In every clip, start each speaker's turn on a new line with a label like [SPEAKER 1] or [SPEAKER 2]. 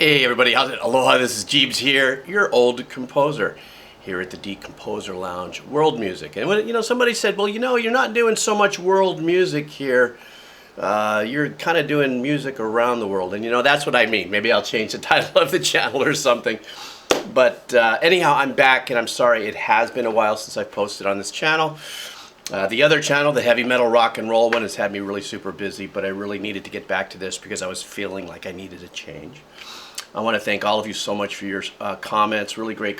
[SPEAKER 1] Hey everybody, how's it? Aloha, this is Jeebs here, your old composer here at the Decomposer Lounge, world music. And when somebody said, well, you're not doing so much world music here. You're kind of doing music around the world. And that's what I mean. Maybe I'll change the title of the channel or something. But anyhow, I'm back, and I'm sorry it has been a while since I've posted on this channel. The other channel, the heavy metal rock and roll one, has had me really super busy, but I really needed to get back to this because I was feeling like I needed a change. I want to thank all of you so much for your comments, really great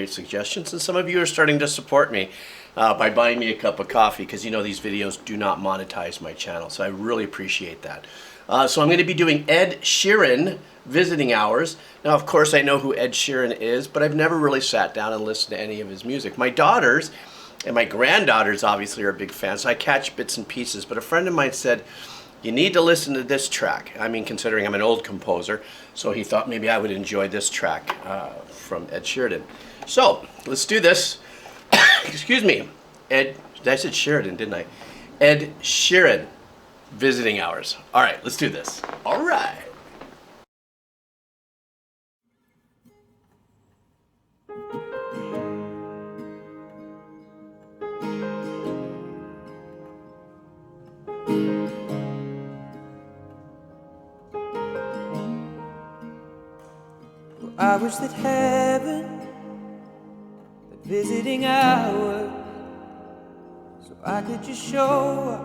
[SPEAKER 1] suggestions, and some of you are starting to support me by buying me a cup of coffee, because these videos do not monetize my channel, so I really appreciate that. So I'm going to be doing Ed Sheeran visiting hours. Now, of course, I know who Ed Sheeran is, but I've never really sat down and listened to any of his music. My daughters and my granddaughters obviously are big fans, so I catch bits and pieces, but a friend of mine said, you need to listen to this track. I mean, considering I'm an old composer, so he thought maybe I would enjoy this track from Ed Sheeran. So, let's do this. Excuse me. I said Sheridan, didn't I? Ed Sheeran, visiting hours. All right, let's do this. All right.
[SPEAKER 2] I wish that heaven had visiting hours, so I could just show up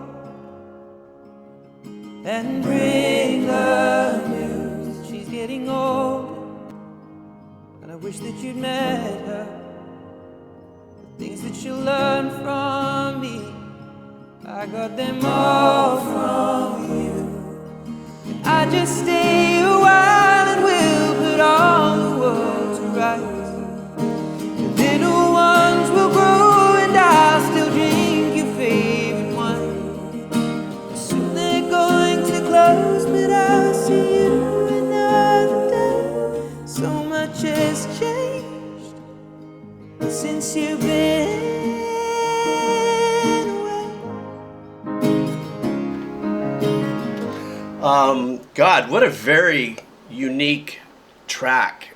[SPEAKER 2] and bring the news that she's getting older. And I wish that you'd met her, the things that she'll learn from me, I got them all from you. And I just stay a while and we'll put all the world to rights. The little ones will grow and I'll still drink your favorite wine. Soon they're going to close, but I'll see you another day. So much has changed since you've been away.
[SPEAKER 1] God, what a very unique track.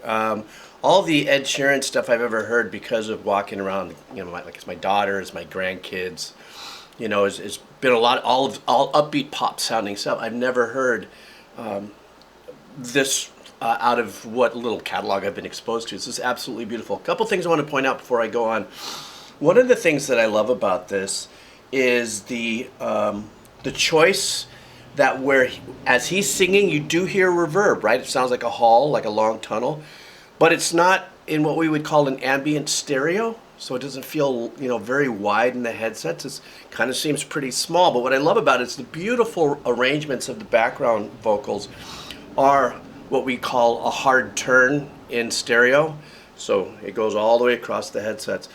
[SPEAKER 1] All the Ed Sheeran stuff I've ever heard, because of walking around, like it's my daughters, my grandkids, has been a lot, all upbeat pop sounding stuff. I've never heard this out of what little catalog I've been exposed to. This is absolutely beautiful. A couple things I want to point out before I go on. One of the things that I love about this is the choice that as he's singing, you do hear reverb, right? It sounds like a hall, like a long tunnel, but it's not in what we would call an ambient stereo, so it doesn't feel, very wide in the headsets. It kind of seems pretty small, but what I love about it is the beautiful arrangements of the background vocals are what we call a hard turn in stereo, so it goes all the way across the headsets.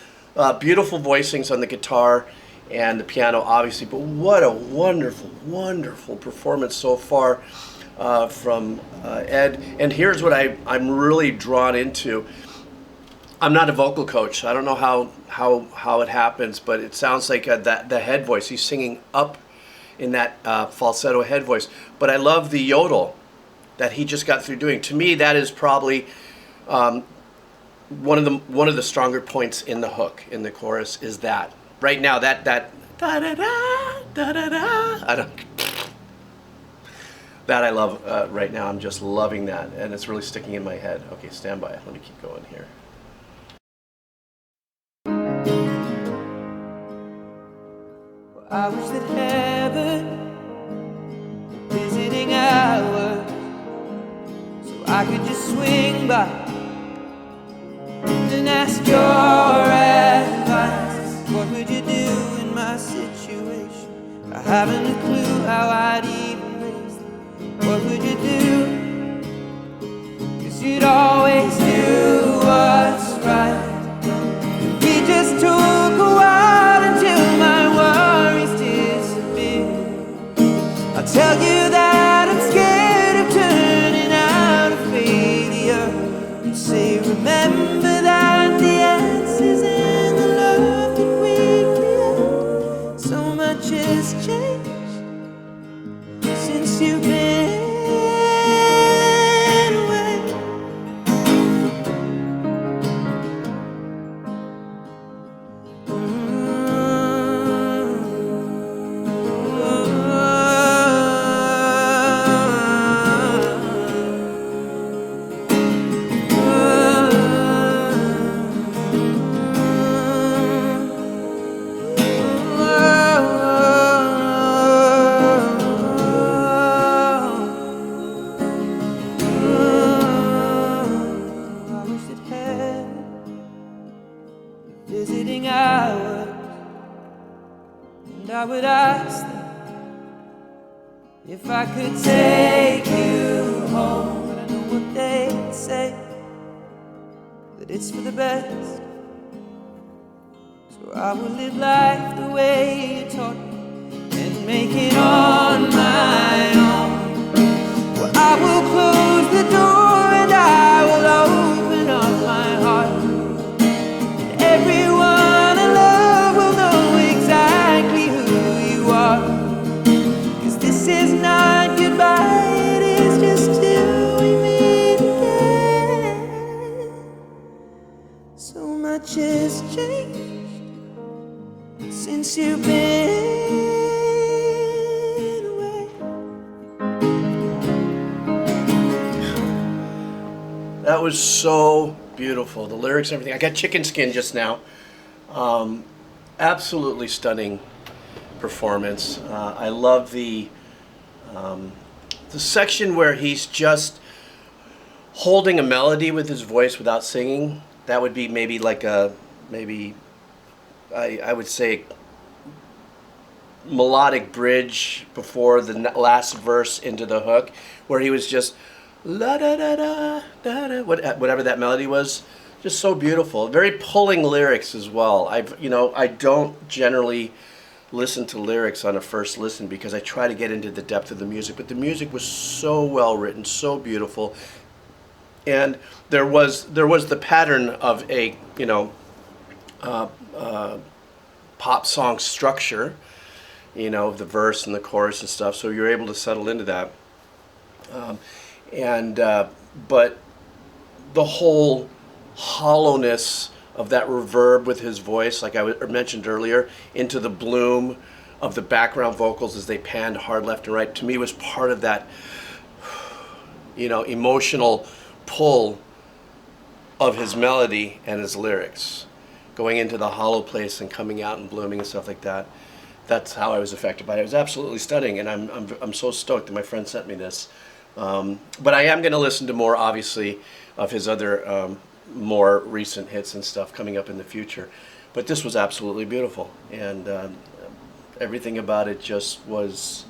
[SPEAKER 1] Beautiful voicings on the guitar and the piano, obviously, but what a wonderful, wonderful performance so far from Ed. And here's what I'm really drawn into. I'm not a vocal coach. I don't know how it happens, but it sounds like the head voice. He's singing up in that falsetto head voice. But I love the yodel that he just got through doing. To me, that is probably one of the stronger points in the hook, in the chorus, is that. Right now, that da da da da da da. That I love right now. I'm just loving that, and it's really sticking in my head. Okay, stand by. Let me keep going here.
[SPEAKER 2] Well, I wish that heaven visiting hours, so I could just swing by and ask your advice. What would you do in my situation? I haven't a clue how I'd even raise them. What would you do? 'Cause you'd always do what's right. We just took a while until my worries disappeared. I'll tell you that I'm scared of turning out a failure. You say, remember that the answer's in the love that we create. So much has changed since you've been would ask them if I could take you home. But I know what they'd say, that it's for the best. So I will live life the way you taught me and make it on my own. Well, I will close the door and I will open up my heart. And everyone I love will know exactly who you are. 'Cause this is not goodbye, it is just till we meet again. So much has changed since you've been away.
[SPEAKER 1] That was so beautiful. The lyrics and everything. I got chicken skin just now. Absolutely stunning performance. I love the section where he's just holding a melody with his voice without singing. That would be maybe like a, I would say, melodic bridge before the last verse into the hook, where he was just la da da da da da, whatever that melody was. Just so beautiful. Very pulling lyrics as well. I don't generally listen to lyrics on a first listen because I try to get into the depth of the music, but the music was so well written, so beautiful. And there was the pattern of a pop song structure, the verse and the chorus and stuff. So you're able to settle into that. But the whole hollowness of that reverb with his voice, like I mentioned earlier, into the bloom of the background vocals as they panned hard left and right, to me was part of that, emotional pull of his melody and his lyrics, going into the hollow place and coming out and blooming and stuff like that. That's how I was affected by it. It was absolutely stunning, and I'm so stoked that my friend sent me this. But I am going to listen to more, obviously, of his other more recent hits and stuff coming up in the future. But this was absolutely beautiful, and everything about it just was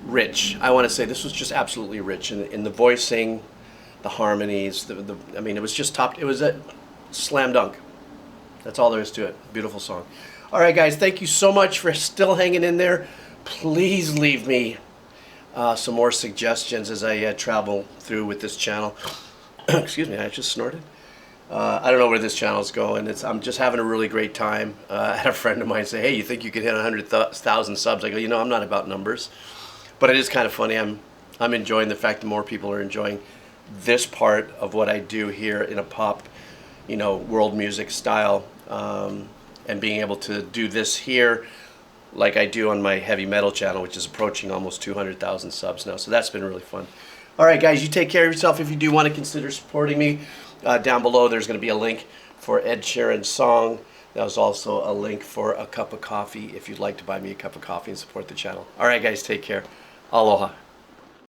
[SPEAKER 1] rich. I want to say this was just absolutely rich in the voicing, the harmonies. It was just top. It was a slam dunk. That's all there is to it. Beautiful song. All right, guys, thank you so much for still hanging in there. Please leave me some more suggestions as I travel through with this channel. Excuse me, I just snorted. I don't know where this channel's going. I'm just having a really great time. I had a friend of mine say, hey, you think you could hit 100,000 subs? I go, I'm not about numbers. But it is kind of funny. I'm enjoying the fact that more people are enjoying this part of what I do here in a pop, world music style. And being able to do this here like I do on my heavy metal channel, which is approaching almost 200,000 subs now. So that's been really fun. All right, guys, you take care of yourself. If you do want to consider supporting me, down below there's going to be a link for Ed Sheeran's song. There's also a link for a cup of coffee if you'd like to buy me a cup of coffee and support the channel. All right, guys, take care. Aloha.